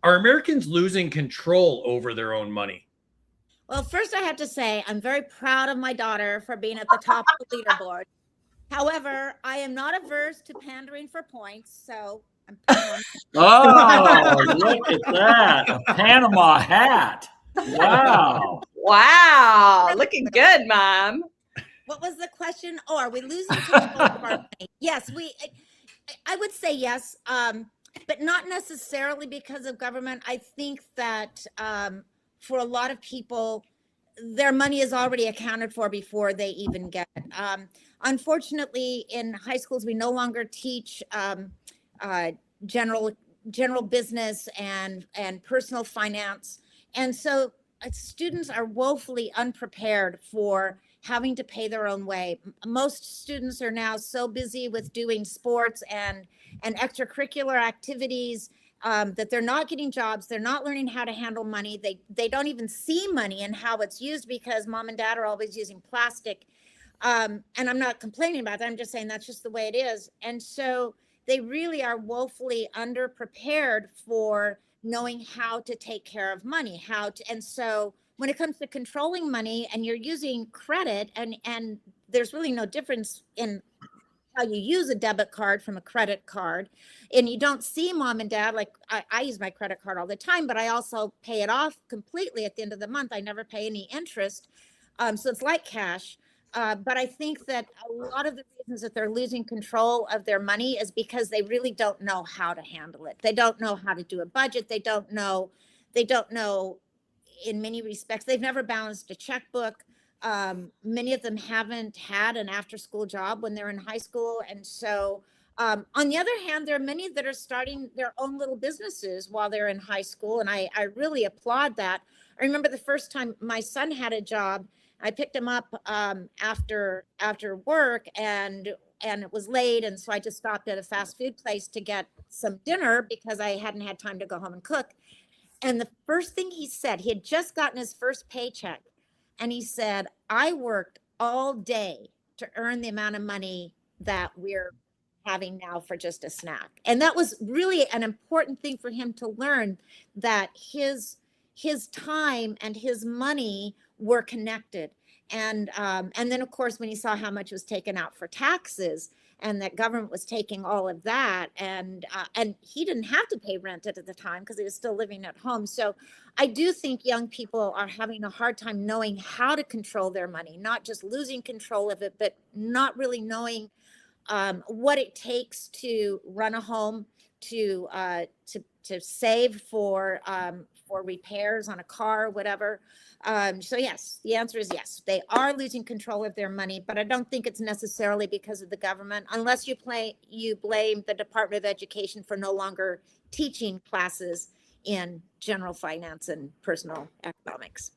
Are Americans losing control over their own money? Well, first I have to say I'm very proud of my daughter for being at the top of the leaderboard. However, I am not averse to pandering for points, so I'm putting on. Oh, look at that. A Panama hat. Wow. Wow, looking good, Mom. What was the question? Oh, are we losing control of our money? Yes, I would say yes, but not necessarily because of government. I think that for a lot of people, their money is already accounted for before they even get it. Unfortunately, in high schools, we no longer teach general business and personal finance, and so students are woefully unprepared for having to pay their own way. Most students are now so busy with doing sports and extracurricular activities that they're not getting jobs. They're not learning how to handle money. They don't even see money and how it's used because mom and dad are always using plastic. And I'm not complaining about that. I'm just saying that's just the way it is. And so they really are woefully underprepared for knowing how to take care of money, and so when it comes to controlling money and you're using credit, and there's really no difference in how you use a debit card from a credit card, and you don't see mom and dad, like I use my credit card all the time, but I also pay it off completely at the end of the month. I never pay any interest. So it's like cash. But I think that a lot of the reasons that they're losing control of their money is because they really don't know how to handle it. They don't know how to do a budget. They don't know in many respects. They've never balanced a checkbook. Many of them haven't had an after-school job when they're in high school. And so on the other hand, there are many that are starting their own little businesses while they're in high school. And I really applaud that. I remember the first time my son had a job, I picked him up after work, and it was late, and so I just stopped at a fast food place to get some dinner because I hadn't had time to go home and cook. And the first thing he said, he had just gotten his first paycheck, and he said, "I worked all day to earn the amount of money that we're having now for just a snack." And that was really an important thing for him to learn, that his time and his money were connected. And then of course, when he saw how much was taken out for taxes and that government was taking all of that, and he didn't have to pay rent at the time because he was still living at home. So I do think young people are having a hard time knowing how to control their money, not just losing control of it, but not really knowing what it takes to run a home, to save for repairs on a car, whatever. So yes, the answer is yes. They are losing control of their money, but I don't think it's necessarily because of the government, unless you blame the Department of Education for no longer teaching classes in general finance and personal economics.